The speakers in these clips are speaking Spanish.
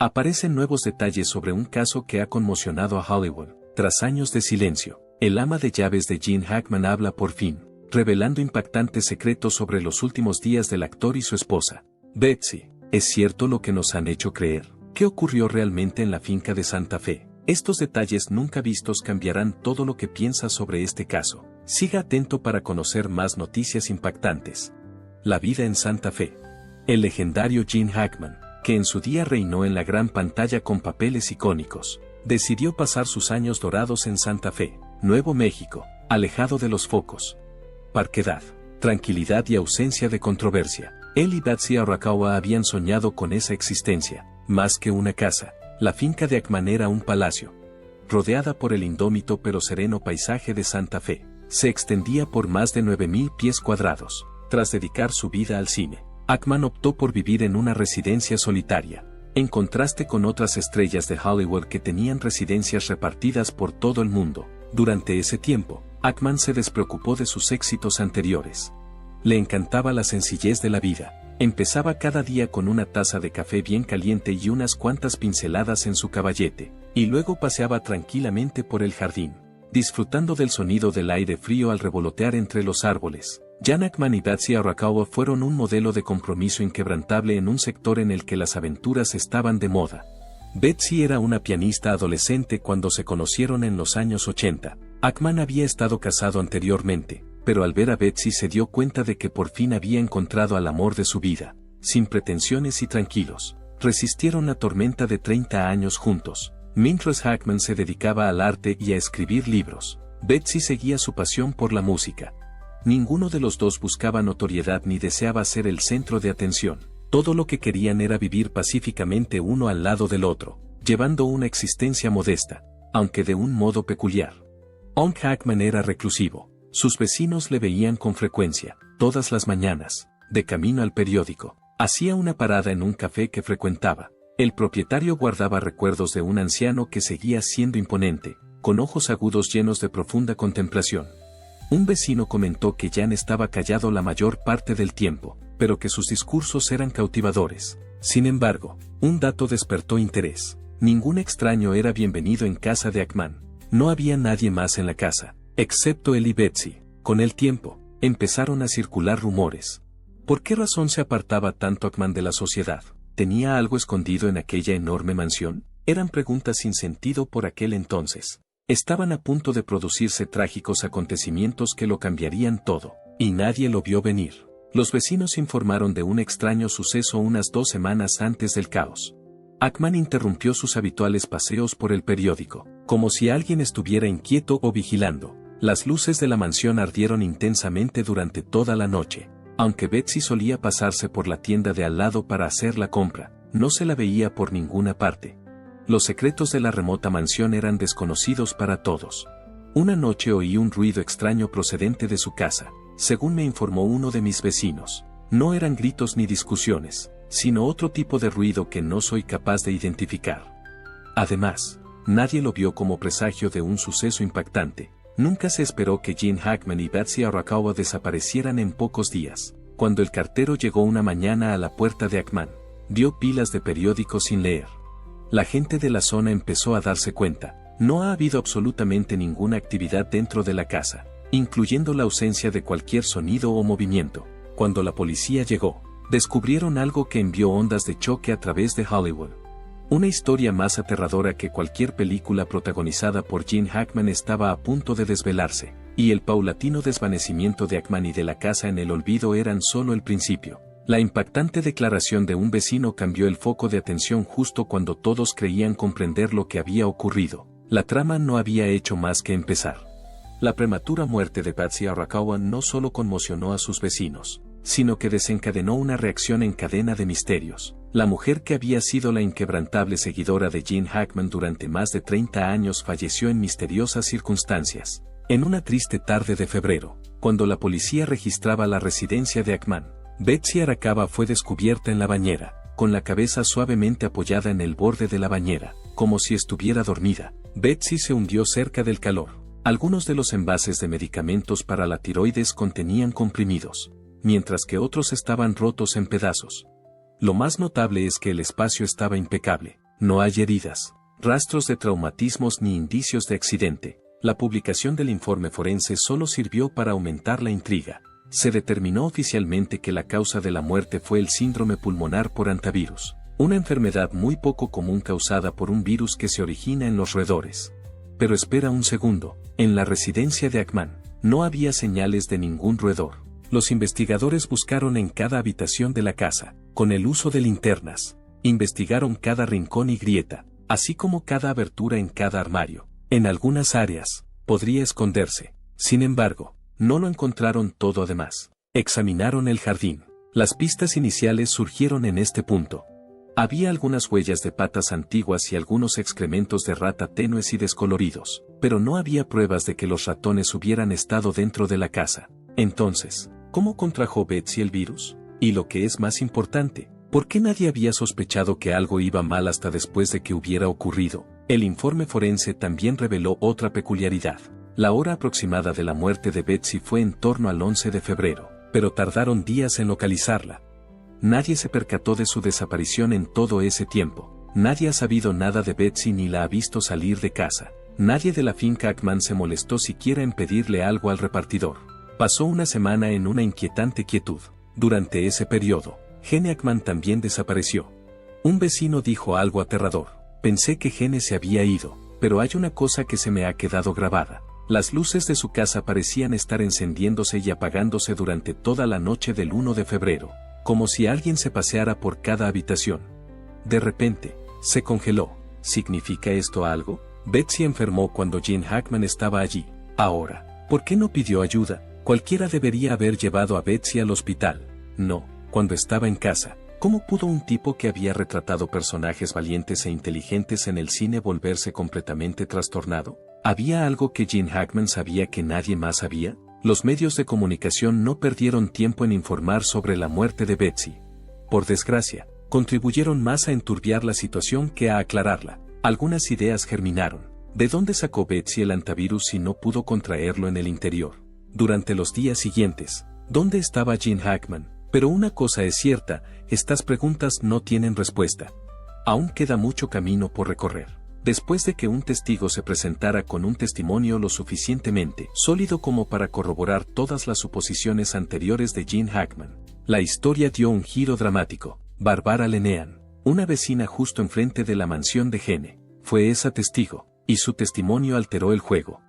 Aparecen nuevos detalles sobre un caso que ha conmocionado a Hollywood. Tras años de silencio, el ama de llaves de Gene Hackman habla por fin, revelando impactantes secretos sobre los últimos días del actor y su esposa. Betsy, ¿es cierto lo que nos han hecho creer? ¿Qué ocurrió realmente en la finca de Santa Fe? Estos detalles nunca vistos cambiarán todo lo que piensas sobre este caso. Siga atento para conocer más noticias impactantes. La vida en Santa Fe. El legendario Gene Hackman, que en su día reinó en la gran pantalla con papeles icónicos, decidió pasar sus años dorados en Santa Fe, Nuevo México, alejado de los focos. Parquedad, tranquilidad y ausencia de controversia. Él y Betsy Arakawa habían soñado con esa existencia. Más que una casa, la finca de Hackman era un palacio. Rodeada por el indómito pero sereno paisaje de Santa Fe, se extendía por más de 9,000 pies cuadrados. Tras dedicar su vida al cine, Hackman optó por vivir en una residencia solitaria, en contraste con otras estrellas de Hollywood que tenían residencias repartidas por todo el mundo. Durante ese tiempo, Hackman se despreocupó de sus éxitos anteriores. Le encantaba la sencillez de la vida. Empezaba cada día con una taza de café bien caliente y unas cuantas pinceladas en su caballete, y luego paseaba tranquilamente por el jardín, disfrutando del sonido del aire frío al revolotear entre los árboles. Gene Hackman y Betsy Arakawa fueron un modelo de compromiso inquebrantable en un sector en el que las aventuras estaban de moda. Betsy era una pianista adolescente cuando se conocieron en los años 80. Hackman había estado casado anteriormente, pero al ver a Betsy se dio cuenta de que por fin había encontrado al amor de su vida. Sin pretensiones y tranquilos, resistieron la tormenta de 30 años juntos. Mientras Hackman se dedicaba al arte y a escribir libros, Betsy seguía su pasión por la música. Ninguno de los dos buscaba notoriedad ni deseaba ser el centro de atención. Todo lo que querían era vivir pacíficamente uno al lado del otro, llevando una existencia modesta, aunque de un modo peculiar. Aunque Hackman era reclusivo, sus vecinos le veían con frecuencia. Todas las mañanas, de camino al periódico, hacía una parada en un café que frecuentaba. El propietario guardaba recuerdos de un anciano que seguía siendo imponente, con ojos agudos llenos de profunda contemplación. Un vecino comentó que Jan estaba callado la mayor parte del tiempo, pero que sus discursos eran cautivadores. Sin embargo, un dato despertó interés. Ningún extraño era bienvenido en casa de Hackman. No había nadie más en la casa, excepto él y Betsy. Con el tiempo, empezaron a circular rumores. ¿Por qué razón se apartaba tanto Hackman de la sociedad? ¿Tenía algo escondido en aquella enorme mansión? Eran preguntas sin sentido por aquel entonces. Estaban a punto de producirse trágicos acontecimientos que lo cambiarían todo, y nadie lo vio venir. Los vecinos informaron de un extraño suceso unas 2 semanas antes del caos. Hackman interrumpió sus habituales paseos por el periódico, como si alguien estuviera inquieto o vigilando. Las luces de la mansión ardieron intensamente durante toda la noche. Aunque Betsy solía pasarse por la tienda de al lado para hacer la compra, no se la veía por ninguna parte. Los secretos de la remota mansión eran desconocidos para todos. Una noche oí un ruido extraño procedente de su casa, según me informó uno de mis vecinos. No eran gritos ni discusiones, sino otro tipo de ruido que no soy capaz de identificar. Además, nadie lo vio como presagio de un suceso impactante. Nunca se esperó que Gene Hackman y Betsy Arakawa desaparecieran en pocos días. Cuando el cartero llegó una mañana a la puerta de Hackman, vio pilas de periódicos sin leer. La gente de la zona empezó a darse cuenta. No ha habido absolutamente ninguna actividad dentro de la casa, incluyendo la ausencia de cualquier sonido o movimiento. Cuando la policía llegó, descubrieron algo que envió ondas de choque a través de Hollywood. Una historia más aterradora que cualquier película protagonizada por Gene Hackman estaba a punto de desvelarse, y el paulatino desvanecimiento de Hackman y de la casa en el olvido eran solo el principio. La impactante declaración de un vecino cambió el foco de atención justo cuando todos creían comprender lo que había ocurrido. La trama no había hecho más que empezar. La prematura muerte de Betsy Arakawa no solo conmocionó a sus vecinos, sino que desencadenó una reacción en cadena de misterios. La mujer que había sido la inquebrantable seguidora de Gene Hackman durante más de 30 años falleció en misteriosas circunstancias. En una triste tarde de febrero, cuando la policía registraba la residencia de Hackman, Betsy Arakawa fue descubierta en la bañera, con la cabeza suavemente apoyada en el borde de la bañera, como si estuviera dormida. Betsy se hundió cerca del calor. Algunos de los envases de medicamentos para la tiroides contenían comprimidos, mientras que otros estaban rotos en pedazos. Lo más notable es que el espacio estaba impecable. No hay heridas, rastros de traumatismos ni indicios de accidente. La publicación del informe forense solo sirvió para aumentar la intriga. Se determinó oficialmente que la causa de la muerte fue el síndrome pulmonar por hantavirus, una enfermedad muy poco común causada por un virus que se origina en los roedores. Pero espera un segundo, en la residencia de Ackman, no había señales de ningún roedor. Los investigadores buscaron en cada habitación de la casa, con el uso de linternas. Investigaron cada rincón y grieta, así como cada abertura en cada armario. En algunas áreas, podría esconderse. Sin embargo, no lo encontraron todo además. Examinaron el jardín. Las pistas iniciales surgieron en este punto. Había algunas huellas de patas antiguas y algunos excrementos de rata tenues y descoloridos, pero no había pruebas de que los ratones hubieran estado dentro de la casa. Entonces, ¿cómo contrajo Betsy el virus? Y lo que es más importante, ¿por qué nadie había sospechado que algo iba mal hasta después de que hubiera ocurrido? El informe forense también reveló otra peculiaridad. La hora aproximada de la muerte de Betsy fue en torno al 11 de febrero, pero tardaron días en localizarla. Nadie se percató de su desaparición en todo ese tiempo. Nadie ha sabido nada de Betsy ni la ha visto salir de casa. Nadie de la finca Ackman se molestó siquiera en pedirle algo al repartidor. Pasó una semana en una inquietante quietud. Durante ese periodo, Gene Ackman también desapareció. Un vecino dijo algo aterrador. Pensé que Gene se había ido, pero hay una cosa que se me ha quedado grabada. Las luces de su casa parecían estar encendiéndose y apagándose durante toda la noche del 1 de febrero, como si alguien se paseara por cada habitación. De repente, se congeló. ¿Significa esto algo? Betsy enfermó cuando Gene Hackman estaba allí. Ahora, ¿por qué no pidió ayuda? Cualquiera debería haber llevado a Betsy al hospital. No, cuando estaba en casa. ¿Cómo pudo un tipo que había retratado personajes valientes e inteligentes en el cine volverse completamente trastornado? ¿Había algo que Gene Hackman sabía que nadie más sabía? Los medios de comunicación no perdieron tiempo en informar sobre la muerte de Betsy. Por desgracia, contribuyeron más a enturbiar la situación que a aclararla. Algunas ideas germinaron. ¿De dónde sacó Betsy el hantavirus si no pudo contraerlo en el interior? Durante los días siguientes, ¿dónde estaba Gene Hackman? Pero una cosa es cierta, estas preguntas no tienen respuesta. Aún queda mucho camino por recorrer. Después de que un testigo se presentara con un testimonio lo suficientemente sólido como para corroborar todas las suposiciones anteriores de Gene Hackman, la historia dio un giro dramático. Barbara Lenehan, una vecina justo enfrente de la mansión de Gene, fue esa testigo, y su testimonio alteró el juego.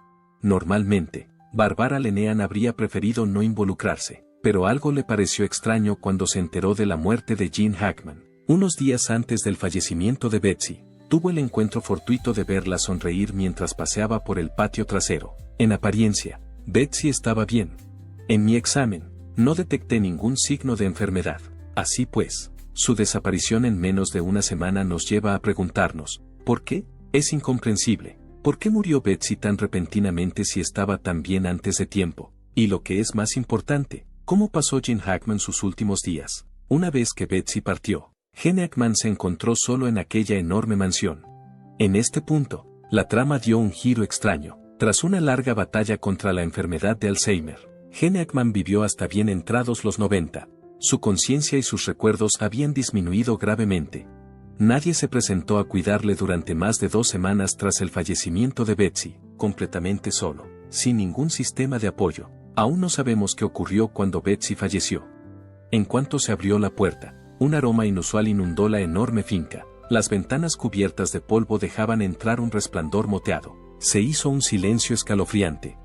Normalmente, Barbara Lenehan habría preferido no involucrarse, pero algo le pareció extraño cuando se enteró de la muerte de Gene Hackman. Unos días antes del fallecimiento de Betsy, tuvo el encuentro fortuito de verla sonreír mientras paseaba por el patio trasero. En apariencia, Betsy estaba bien. En mi examen, no detecté ningún signo de enfermedad. Así pues, su desaparición en menos de una semana nos lleva a preguntarnos, ¿por qué? Es incomprensible. ¿Por qué murió Betsy tan repentinamente si estaba tan bien antes de tiempo? Y lo que es más importante, ¿cómo pasó Gene Hackman sus últimos días? Una vez que Betsy partió, Gene Hackman se encontró solo en aquella enorme mansión. En este punto, la trama dio un giro extraño. Tras una larga batalla contra la enfermedad de Alzheimer, Gene Hackman vivió hasta bien entrados los 90. Su conciencia y sus recuerdos habían disminuido gravemente. Nadie se presentó a cuidarle durante más de 2 semanas tras el fallecimiento de Betsy, completamente solo, sin ningún sistema de apoyo. Aún no sabemos qué ocurrió cuando Betsy falleció. En cuanto se abrió la puerta, un aroma inusual inundó la enorme finca. Las ventanas cubiertas de polvo dejaban entrar un resplandor moteado. Se hizo un silencio escalofriante.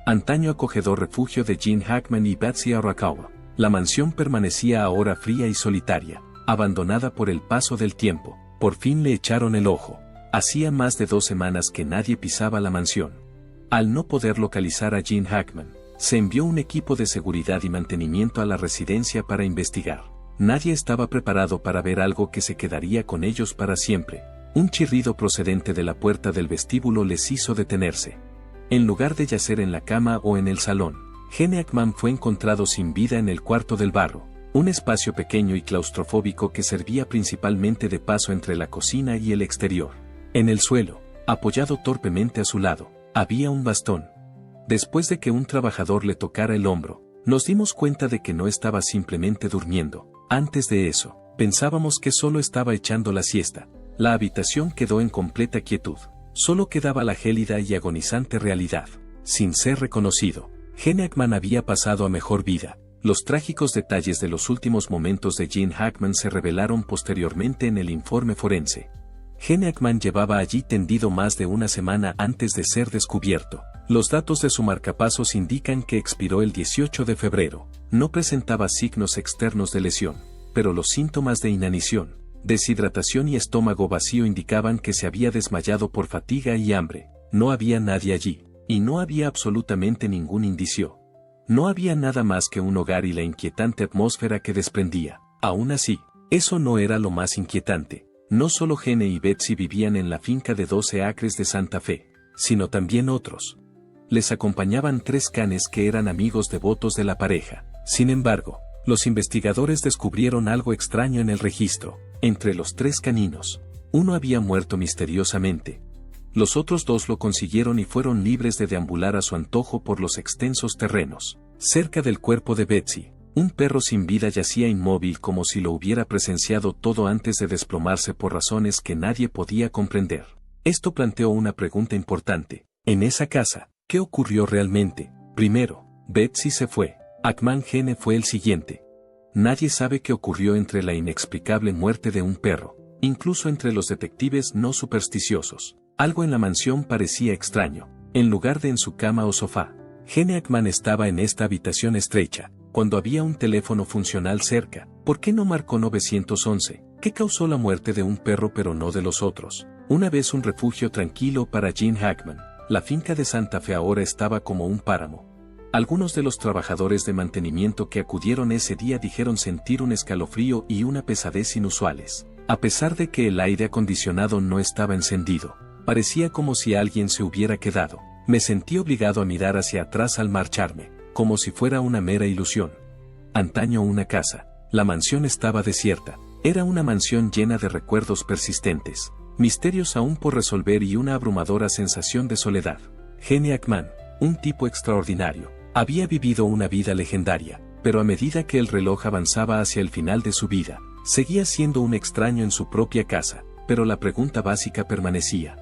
Antaño acogedor refugio de Gene Hackman y Betsy Arakawa, la mansión permanecía ahora fría y solitaria, abandonada por el paso del tiempo. Por fin le echaron el ojo. Hacía más de 2 semanas que nadie pisaba la mansión. Al no poder localizar a Gene Hackman, se envió un equipo de seguridad y mantenimiento a la residencia para investigar. Nadie estaba preparado para ver algo que se quedaría con ellos para siempre. Un chirrido procedente de la puerta del vestíbulo les hizo detenerse. En lugar de yacer en la cama o en el salón, Gene Hackman fue encontrado sin vida en el cuarto del barro, un espacio pequeño y claustrofóbico que servía principalmente de paso entre la cocina y el exterior. En el suelo, apoyado torpemente a su lado, había un bastón. Después de que un trabajador le tocara el hombro, nos dimos cuenta de que no estaba simplemente durmiendo. Antes de eso, pensábamos que solo estaba echando la siesta. La habitación quedó en completa quietud. Solo quedaba la gélida y agonizante realidad. Sin ser reconocido, Gene Hackman había pasado a mejor vida. Los trágicos detalles de los últimos momentos de Gene Hackman se revelaron posteriormente en el informe forense. Gene Hackman llevaba allí tendido más de una semana antes de ser descubierto. Los datos de su marcapasos indican que expiró el 18 de febrero. No presentaba signos externos de lesión, pero los síntomas de inanición, deshidratación y estómago vacío indicaban que se había desmayado por fatiga y hambre. No había nadie allí, y no había absolutamente ningún indicio. No había nada más que un hogar y la inquietante atmósfera que desprendía. Aún así, eso no era lo más inquietante. No solo Gene y Betsy vivían en la finca de 12 acres de Santa Fe, sino también otros. Les acompañaban 3 canes que eran amigos devotos de la pareja. Sin embargo, los investigadores descubrieron algo extraño en el registro. Entre los 3 caninos, uno había muerto misteriosamente. Los otros 2 lo consiguieron y fueron libres de deambular a su antojo por los extensos terrenos. Cerca del cuerpo de Betsy, un perro sin vida yacía inmóvil como si lo hubiera presenciado todo antes de desplomarse por razones que nadie podía comprender. Esto planteó una pregunta importante. En esa casa, ¿qué ocurrió realmente? Primero, Betsy se fue. Hackman Gene fue el siguiente. Nadie sabe qué ocurrió entre la inexplicable muerte de un perro, incluso entre los detectives no supersticiosos. Algo en la mansión parecía extraño. En lugar de en su cama o sofá, Gene Hackman estaba en esta habitación estrecha. Cuando había un teléfono funcional cerca, ¿por qué no marcó 911? ¿Qué causó la muerte de un perro pero no de los otros? Una vez un refugio tranquilo para Gene Hackman, la finca de Santa Fe ahora estaba como un páramo. Algunos de los trabajadores de mantenimiento que acudieron ese día dijeron sentir un escalofrío y una pesadez inusuales. A pesar de que el aire acondicionado no estaba encendido, parecía como si alguien se hubiera quedado. Me sentí obligado a mirar hacia atrás al marcharme, como si fuera una mera ilusión. Antaño una casa, la mansión estaba desierta. Era una mansión llena de recuerdos persistentes, misterios aún por resolver y una abrumadora sensación de soledad. Gene Hackman, un tipo extraordinario, había vivido una vida legendaria, pero a medida que el reloj avanzaba hacia el final de su vida, seguía siendo un extraño en su propia casa, pero la pregunta básica permanecía.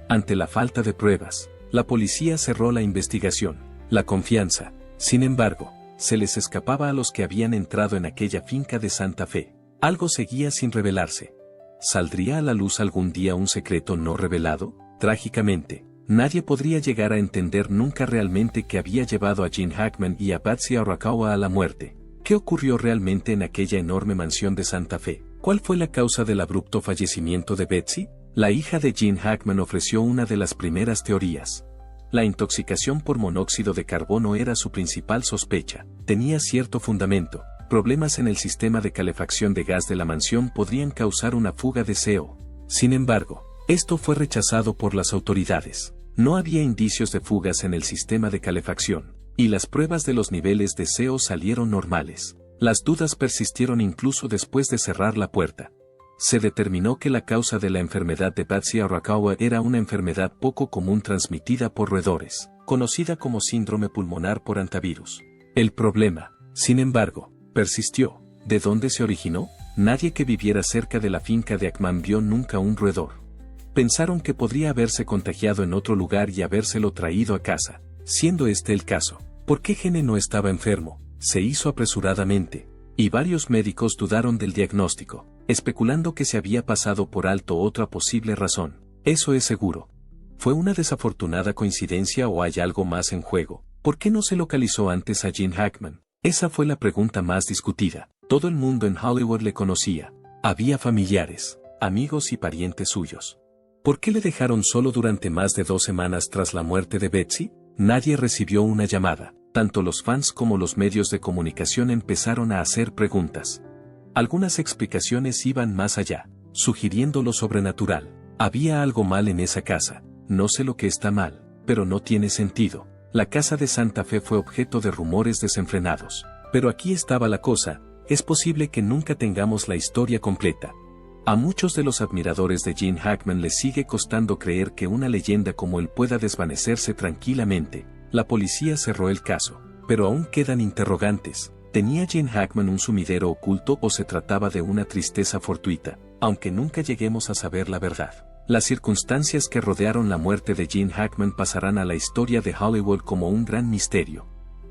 Ante la falta de pruebas, la policía cerró la investigación. La confianza, sin embargo, se les escapaba a los que habían entrado en aquella finca de Santa Fe. Algo seguía sin revelarse. ¿Saldría a la luz algún día un secreto no revelado? Trágicamente, nadie podría llegar a entender nunca realmente qué había llevado a Gene Hackman y a Betsy Arakawa a la muerte. ¿Qué ocurrió realmente en aquella enorme mansión de Santa Fe? ¿Cuál fue la causa del abrupto fallecimiento de Betsy? La hija de Gene Hackman ofreció una de las primeras teorías. La intoxicación por monóxido de carbono era su principal sospecha. Tenía cierto fundamento. Problemas en el sistema de calefacción de gas de la mansión podrían causar una fuga de CO. Sin embargo, esto fue rechazado por las autoridades. No había indicios de fugas en el sistema de calefacción, y las pruebas de los niveles de CO salieron normales. Las dudas persistieron incluso después de cerrar la puerta. Se determinó que la causa de la enfermedad de Betsy Arakawa era una enfermedad poco común transmitida por roedores, conocida como síndrome pulmonar por hantavirus. El problema, sin embargo, persistió. ¿De dónde se originó? Nadie que viviera cerca de la finca de Hackman vio nunca un roedor. Pensaron que podría haberse contagiado en otro lugar y habérselo traído a casa. Siendo este el caso, ¿por qué Gene no estaba enfermo? Se hizo apresuradamente, y varios médicos dudaron del diagnóstico, especulando que se había pasado por alto otra posible razón. Eso es seguro. ¿Fue una desafortunada coincidencia o hay algo más en juego? ¿Por qué no se localizó antes a Gene Hackman? Esa fue la pregunta más discutida. Todo el mundo en Hollywood le conocía. Había familiares, amigos y parientes suyos. ¿Por qué le dejaron solo durante más de 2 semanas tras la muerte de Betsy? Nadie recibió una llamada. Tanto los fans como los medios de comunicación empezaron a hacer preguntas. Algunas explicaciones iban más allá, sugiriendo lo sobrenatural. Había algo mal en esa casa. No sé lo que está mal, pero no tiene sentido. La casa de Santa Fe fue objeto de rumores desenfrenados. Pero aquí estaba la cosa, es posible que nunca tengamos la historia completa. A muchos de los admiradores de Gene Hackman les sigue costando creer que una leyenda como él pueda desvanecerse tranquilamente. La policía cerró el caso, pero aún quedan interrogantes. ¿Tenía Gene Hackman un sumidero oculto o se trataba de una tristeza fortuita? aunque nunca lleguemos a saber la verdad. Las circunstancias que rodearon la muerte de Gene Hackman pasarán a la historia de Hollywood como un gran misterio.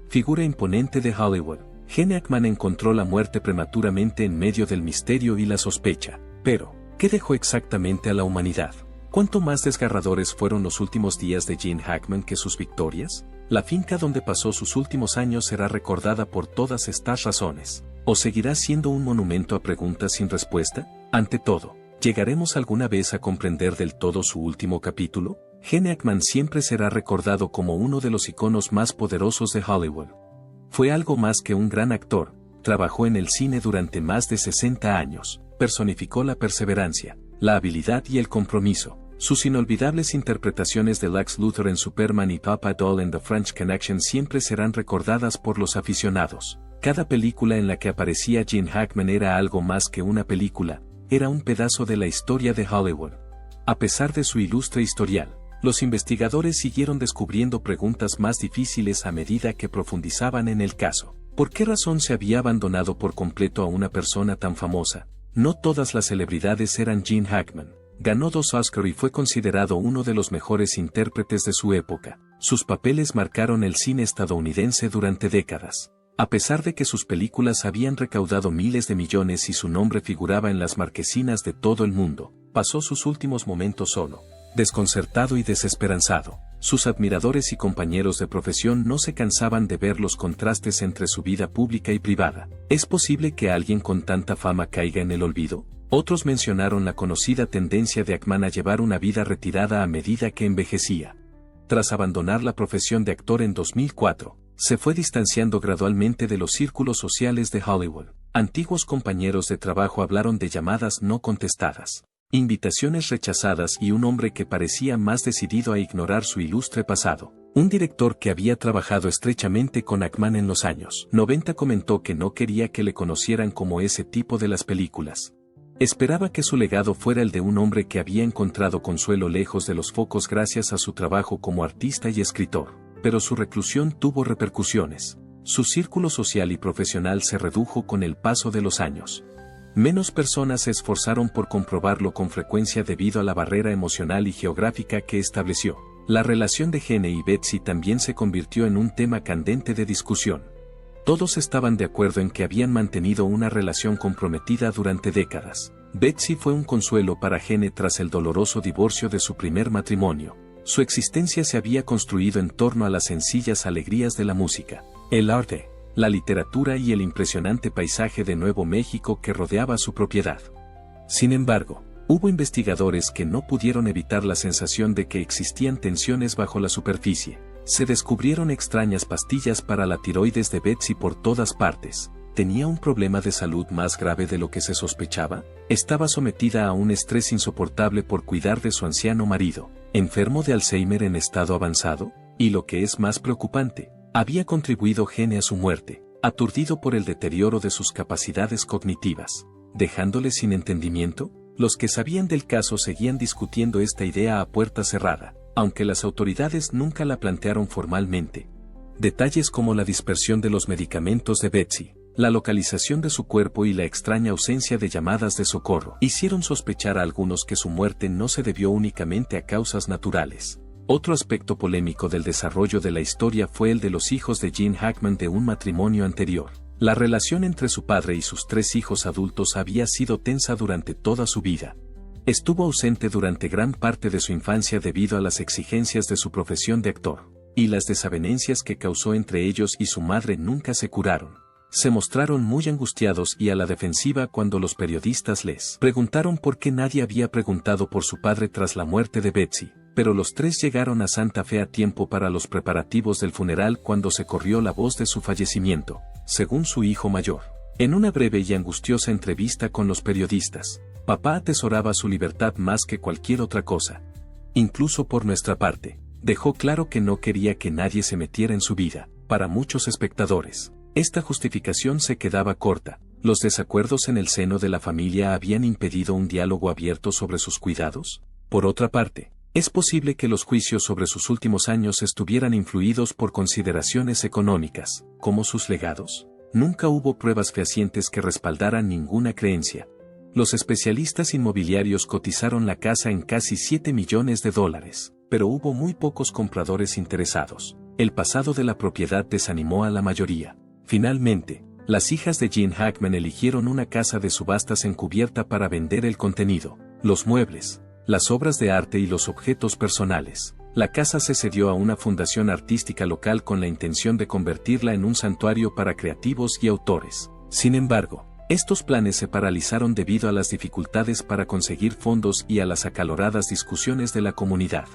Figura imponente de Hollywood, Gene Hackman encontró la muerte prematuramente en medio del misterio y la sospecha. Pero, ¿qué dejó exactamente a la humanidad? ¿Cuánto más desgarradores fueron los últimos días de Gene Hackman que sus victorias? La finca donde pasó sus últimos años será recordada por todas estas razones. ¿O seguirá siendo un monumento a preguntas sin respuesta? Ante todo, ¿llegaremos alguna vez a comprender del todo su último capítulo? Gene Hackman siempre será recordado como uno de los iconos más poderosos de Hollywood. Fue algo más que un gran actor, trabajó en el cine durante más de 60 años, personificó la perseverancia, la habilidad y el compromiso. Sus inolvidables interpretaciones de Lex Luthor en Superman y Papa Doll en The French Connection siempre serán recordadas por los aficionados. Cada película en la que aparecía Gene Hackman era algo más que una película, era un pedazo de la historia de Hollywood. A pesar de su ilustre historial, los investigadores siguieron descubriendo preguntas más difíciles a medida que profundizaban en el caso. ¿Por qué razón se había abandonado por completo a una persona tan famosa? No todas las celebridades eran Gene Hackman. Ganó 2 Oscars y fue considerado uno de los mejores intérpretes de su época. Sus papeles marcaron el cine estadounidense durante décadas. A pesar de que sus películas habían recaudado miles de millones y su nombre figuraba en las marquesinas de todo el mundo, pasó sus últimos momentos solo, desconcertado y desesperanzado. Sus admiradores y compañeros de profesión no se cansaban de ver los contrastes entre su vida pública y privada. ¿Es posible que alguien con tanta fama caiga en el olvido? Otros mencionaron la conocida tendencia de Hackman a llevar una vida retirada a medida que envejecía. Tras abandonar la profesión de actor en 2004, se fue distanciando gradualmente de los círculos sociales de Hollywood. Antiguos compañeros de trabajo hablaron de llamadas no contestadas, invitaciones rechazadas y un hombre que parecía más decidido a ignorar su ilustre pasado. Un director que había trabajado estrechamente con Hackman en los años 90 comentó que no quería que le conocieran como ese tipo de las películas. Esperaba que su legado fuera el de un hombre que había encontrado consuelo lejos de los focos gracias a su trabajo como artista y escritor, pero su reclusión tuvo repercusiones. Su círculo social y profesional se redujo con el paso de los años. Menos personas se esforzaron por comprobarlo con frecuencia debido a la barrera emocional y geográfica que estableció. La relación de Gene y Betsy también se convirtió en un tema candente de discusión. Todos estaban de acuerdo en que habían mantenido una relación comprometida durante décadas. Betsy fue un consuelo para Gene tras el doloroso divorcio de su primer matrimonio. Su existencia se había construido en torno a las sencillas alegrías de la música, el arte, la literatura y el impresionante paisaje de Nuevo México que rodeaba su propiedad. Sin embargo, hubo investigadores que no pudieron evitar la sensación de que existían tensiones bajo la superficie. Se descubrieron extrañas pastillas para la tiroides de Betsy por todas partes. ¿Tenía un problema de salud más grave de lo que se sospechaba? Estaba sometida a un estrés insoportable por cuidar de su anciano marido, enfermo de Alzheimer en estado avanzado, y lo que es más preocupante, había contribuido Gene a su muerte, aturdido por el deterioro de sus capacidades cognitivas, dejándole sin entendimiento. Los que sabían del caso seguían discutiendo esta idea a puerta cerrada, aunque las autoridades nunca la plantearon formalmente. Detalles como la dispersión de los medicamentos de Betsy, la localización de su cuerpo y la extraña ausencia de llamadas de socorro hicieron sospechar a algunos que su muerte no se debió únicamente a causas naturales. Otro aspecto polémico del desarrollo de la historia fue el de los hijos de Gene Hackman de un matrimonio anterior. La relación entre su padre y sus 3 hijos adultos había sido tensa durante toda su vida. Estuvo ausente durante gran parte de su infancia debido a las exigencias de su profesión de actor, y las desavenencias que causó entre ellos y su madre nunca se curaron. Se mostraron muy angustiados y a la defensiva cuando los periodistas les preguntaron por qué nadie había preguntado por su padre tras la muerte de Betsy, pero los 3 llegaron a Santa Fe a tiempo para los preparativos del funeral cuando se corrió la voz de su fallecimiento, según su hijo mayor. En una breve y angustiosa entrevista con los periodistas, papá atesoraba su libertad más que cualquier otra cosa. Incluso por nuestra parte, dejó claro que no quería que nadie se metiera en su vida. Para muchos espectadores, esta justificación se quedaba corta. ¿Los desacuerdos en el seno de la familia habían impedido un diálogo abierto sobre sus cuidados? Por otra parte, es posible que los juicios sobre sus últimos años estuvieran influidos por consideraciones económicas, como sus legados. Nunca hubo pruebas fehacientes que respaldaran ninguna creencia. Los especialistas inmobiliarios cotizaron la casa en casi $7 millones, pero hubo muy pocos compradores interesados. El pasado de la propiedad desanimó a la mayoría. Finalmente, las hijas de Gene Hackman eligieron una casa de subastas encubierta para vender el contenido, los muebles, las obras de arte y los objetos personales. La casa se cedió a una fundación artística local con la intención de convertirla en un santuario para creativos y autores. Sin embargo, estos planes se paralizaron debido a las dificultades para conseguir fondos y a las acaloradas discusiones de la comunidad.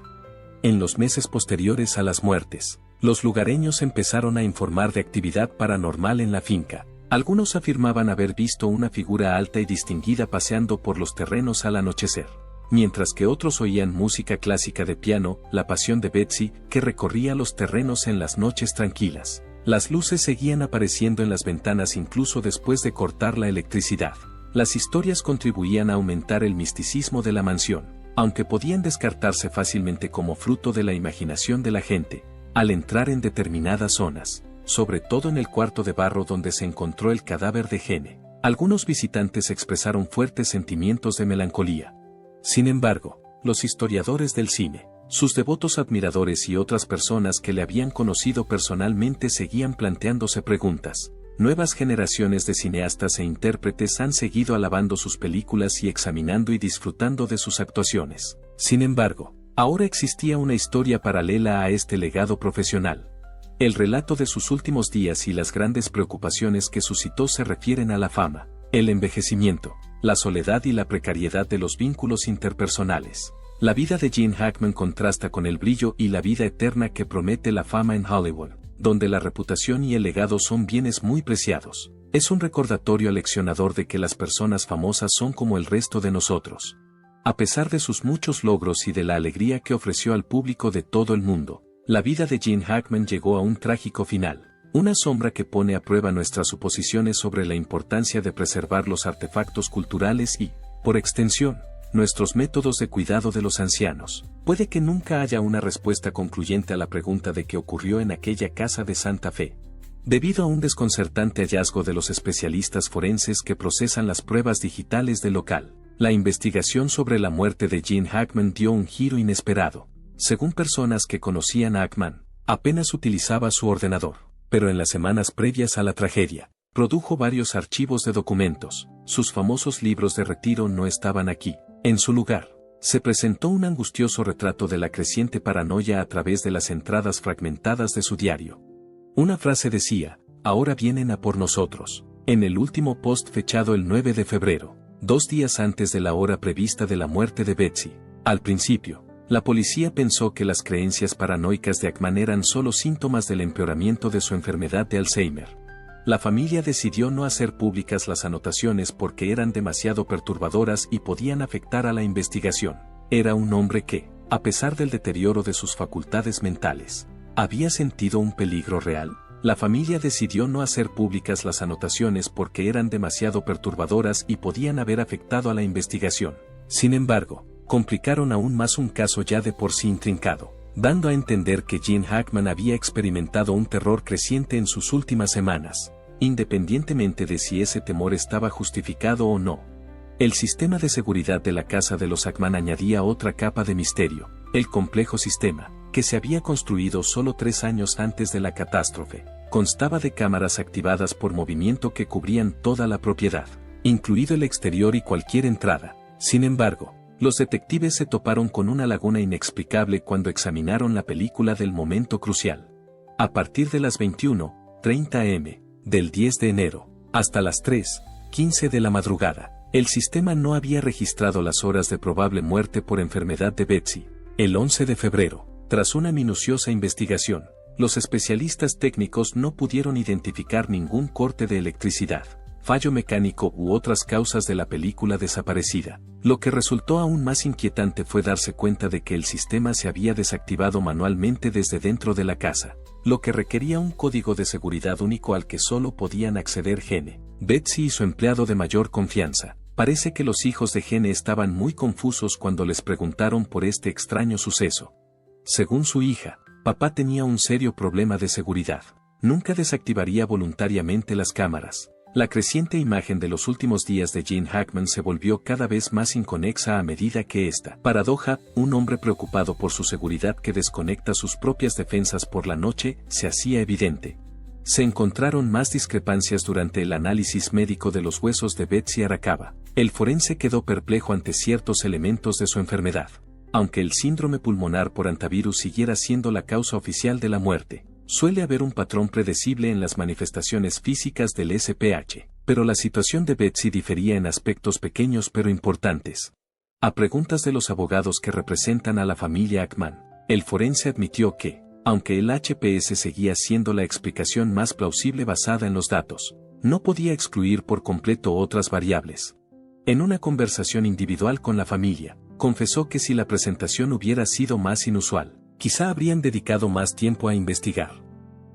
En los meses posteriores a las muertes, los lugareños empezaron a informar de actividad paranormal en la finca. Algunos afirmaban haber visto una figura alta y distinguida paseando por los terrenos al anochecer, mientras que otros oían música clásica de piano, La Pasión de Betsy, que recorría los terrenos en las noches tranquilas. Las luces seguían apareciendo en las ventanas incluso después de cortar la electricidad. Las historias contribuían a aumentar el misticismo de la mansión, aunque podían descartarse fácilmente como fruto de la imaginación de la gente. Al entrar en determinadas zonas, sobre todo en el cuarto de barro donde se encontró el cadáver de Gene, algunos visitantes expresaron fuertes sentimientos de melancolía. Sin embargo, los historiadores del cine, sus devotos admiradores y otras personas que le habían conocido personalmente seguían planteándose preguntas. Nuevas generaciones de cineastas e intérpretes han seguido alabando sus películas y examinando y disfrutando de sus actuaciones. Sin embargo, ahora existía una historia paralela a este legado profesional. El relato de sus últimos días y las grandes preocupaciones que suscitó se refieren a la fama, el envejecimiento, la soledad y la precariedad de los vínculos interpersonales. La vida de Gene Hackman contrasta con el brillo y la vida eterna que promete la fama en Hollywood, donde la reputación y el legado son bienes muy preciados. Es un recordatorio aleccionador de que las personas famosas son como el resto de nosotros. A pesar de sus muchos logros y de la alegría que ofreció al público de todo el mundo, la vida de Gene Hackman llegó a un trágico final, una sombra que pone a prueba nuestras suposiciones sobre la importancia de preservar los artefactos culturales y, por extensión, nuestros métodos de cuidado de los ancianos. Puede que nunca haya una respuesta concluyente a la pregunta de qué ocurrió en aquella casa de Santa Fe. Debido a un desconcertante hallazgo de los especialistas forenses que procesan las pruebas digitales del local, la investigación sobre la muerte de Gene Hackman dio un giro inesperado. Según personas que conocían a Hackman, apenas utilizaba su ordenador, pero en las semanas previas a la tragedia, produjo varios archivos de documentos. Sus famosos libros de retiro no estaban aquí. En su lugar, se presentó un angustioso retrato de la creciente paranoia a través de las entradas fragmentadas de su diario. Una frase decía: "Ahora vienen a por nosotros", en el último post fechado el 9 de febrero, 2 días antes de la hora prevista de la muerte de Betsy. Al principio, la policía pensó que las creencias paranoicas de Hackman eran solo síntomas del empeoramiento de su enfermedad de Alzheimer. La familia decidió no hacer públicas las anotaciones porque eran demasiado perturbadoras y podían afectar a la investigación. Era un hombre que, a pesar del deterioro de sus facultades mentales, había sentido un peligro real. La familia decidió no hacer públicas las anotaciones porque eran demasiado perturbadoras y podían haber afectado a la investigación. Sin embargo, complicaron aún más un caso ya de por sí intrincado, dando a entender que Gene Hackman había experimentado un terror creciente en sus últimas semanas, independientemente de si ese temor estaba justificado o no. El sistema de seguridad de la casa de los Hackman añadía otra capa de misterio. El complejo sistema, que se había construido solo 3 años antes de la catástrofe, constaba de cámaras activadas por movimiento que cubrían toda la propiedad, incluido el exterior y cualquier entrada. Sin embargo, los detectives se toparon con una laguna inexplicable cuando examinaron la película del momento crucial. A partir de las 21:30 am, del 10 de enero, hasta las 3:15 de la madrugada, el sistema no había registrado las horas de probable muerte por enfermedad de Betsy. El 11 de febrero, tras una minuciosa investigación, los especialistas técnicos no pudieron identificar ningún corte de electricidad, fallo mecánico u otras causas de la película desaparecida. Lo que resultó aún más inquietante fue darse cuenta de que el sistema se había desactivado manualmente desde dentro de la casa, lo que requería un código de seguridad único al que solo podían acceder Gene, Betsy y su empleado de mayor confianza. Parece que los hijos de Gene estaban muy confusos cuando les preguntaron por este extraño suceso. Según su hija, papá tenía un serio problema de seguridad. Nunca desactivaría voluntariamente las cámaras. La creciente imagen de los últimos días de Gene Hackman se volvió cada vez más inconexa a medida que esta paradoja, un hombre preocupado por su seguridad que desconecta sus propias defensas por la noche, se hacía evidente. Se encontraron más discrepancias durante el análisis médico de los huesos de Betsy Arakawa. El forense quedó perplejo ante ciertos elementos de su enfermedad. Aunque el síndrome pulmonar por antivirus siguiera siendo la causa oficial de la muerte, suele haber un patrón predecible en las manifestaciones físicas del SPH, pero la situación de Betsy difería en aspectos pequeños pero importantes. A preguntas de los abogados que representan a la familia Hackman, el forense admitió que, aunque el HPS seguía siendo la explicación más plausible basada en los datos, no podía excluir por completo otras variables. En una conversación individual con la familia, confesó que si la presentación hubiera sido más inusual, quizá habrían dedicado más tiempo a investigar.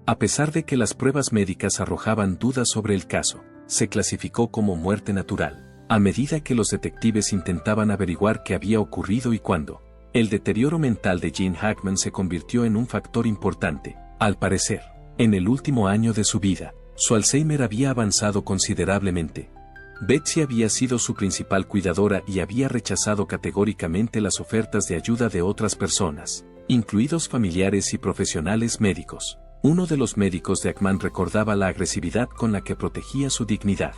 A pesar de que las pruebas médicas arrojaban dudas sobre el caso, se clasificó como muerte natural, a medida que los detectives intentaban averiguar qué había ocurrido y cuándo. El deterioro mental de Gene Hackman se convirtió en un factor importante. Al parecer, en el último año de su vida, su Alzheimer había avanzado considerablemente. Betsy había sido su principal cuidadora y había rechazado categóricamente las ofertas de ayuda de otras personas, incluidos familiares y profesionales médicos. Uno de los médicos de Hackman recordaba la agresividad con la que protegía su dignidad.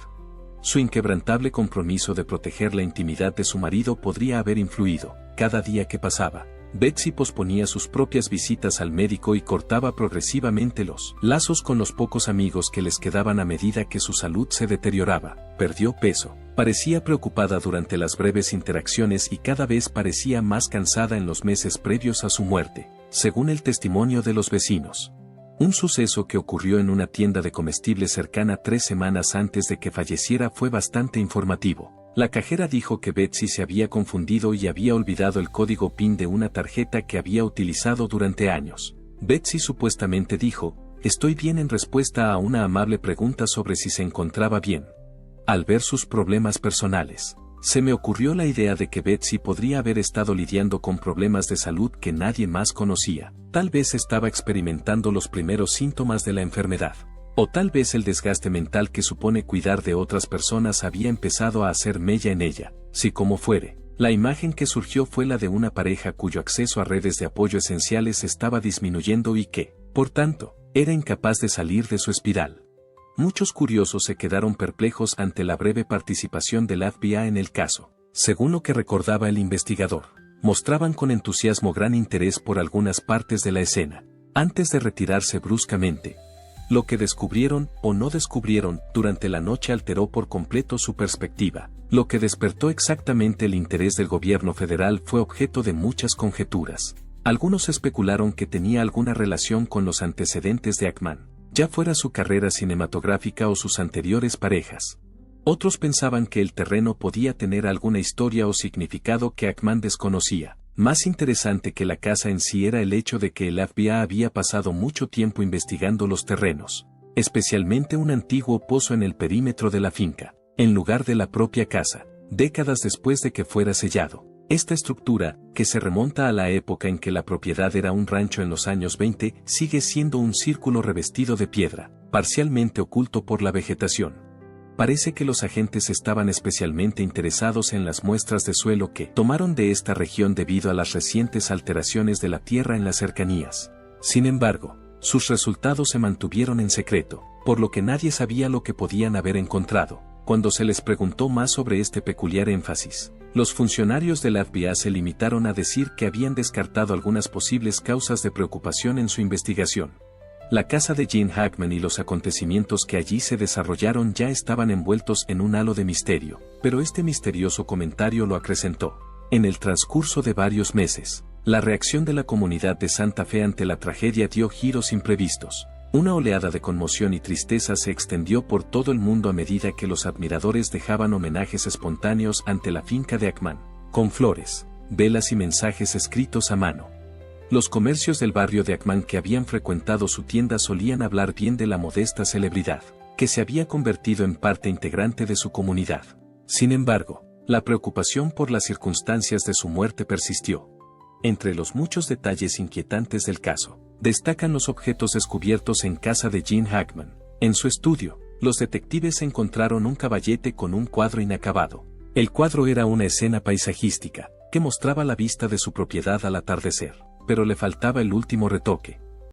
Su inquebrantable compromiso de proteger la intimidad de su marido podría haber influido. Cada día que pasaba, Betsy posponía sus propias visitas al médico y cortaba progresivamente los lazos con los pocos amigos que les quedaban a medida que su salud se deterioraba. Perdió peso, parecía preocupada durante las breves interacciones y cada vez parecía más cansada en los meses previos a su muerte, según el testimonio de los vecinos. Un suceso que ocurrió en una tienda de comestibles cercana 3 semanas antes de que falleciera fue bastante informativo. La cajera dijo que Betsy se había confundido y había olvidado el código PIN de una tarjeta que había utilizado durante años. Betsy supuestamente dijo, "Estoy bien", en respuesta a una amable pregunta sobre si se encontraba bien. Al ver sus problemas personales, se me ocurrió la idea de que Betsy podría haber estado lidiando con problemas de salud que nadie más conocía. Tal vez estaba experimentando los primeros síntomas de la enfermedad. O tal vez el desgaste mental que supone cuidar de otras personas había empezado a hacer mella en ella. Si como fuere, la imagen que surgió fue la de una pareja cuyo acceso a redes de apoyo esenciales estaba disminuyendo y que, por tanto, era incapaz de salir de su espiral. Muchos curiosos se quedaron perplejos ante la breve participación del FBI en el caso. Según lo que recordaba el investigador, mostraban con entusiasmo gran interés por algunas partes de la escena, antes de retirarse bruscamente. Lo que descubrieron o no descubrieron durante la noche alteró por completo su perspectiva. Lo que despertó exactamente el interés del gobierno federal fue objeto de muchas conjeturas. Algunos especularon que tenía alguna relación con los antecedentes de Hackman, ya fuera su carrera cinematográfica o sus anteriores parejas. Otros pensaban que el terreno podía tener alguna historia o significado que Hackman desconocía. Más interesante que la casa en sí era el hecho de que el FBI había pasado mucho tiempo investigando los terrenos, especialmente un antiguo pozo en el perímetro de la finca, en lugar de la propia casa, décadas después de que fuera sellado. Esta estructura, que se remonta a la época en que la propiedad era un rancho en los años 20, sigue siendo un círculo revestido de piedra, parcialmente oculto por la vegetación. Parece que los agentes estaban especialmente interesados en las muestras de suelo que tomaron de esta región debido a las recientes alteraciones de la tierra en las cercanías. Sin embargo, sus resultados se mantuvieron en secreto, por lo que nadie sabía lo que podían haber encontrado. Cuando se les preguntó más sobre este peculiar énfasis, los funcionarios del FBI se limitaron a decir que habían descartado algunas posibles causas de preocupación en su investigación. La casa de Gene Hackman y los acontecimientos que allí se desarrollaron ya estaban envueltos en un halo de misterio, pero este misterioso comentario lo acrecentó. En el transcurso de varios meses, la reacción de la comunidad de Santa Fe ante la tragedia dio giros imprevistos. Una oleada de conmoción y tristeza se extendió por todo el mundo a medida que los admiradores dejaban homenajes espontáneos ante la finca de Hackman, con flores, velas y mensajes escritos a mano. Los comercios del barrio de Hackman que habían frecuentado su tienda solían hablar bien de la modesta celebridad, que se había convertido en parte integrante de su comunidad. Sin embargo, la preocupación por las circunstancias de su muerte persistió. Entre los muchos detalles inquietantes del caso, destacan los objetos descubiertos en casa de Gene Hackman. En su estudio, Los detectives encontraron un caballete con un cuadro inacabado. El cuadro era una escena paisajística, que mostraba la vista de su propiedad al atardecer, pero le faltaba el último retoque.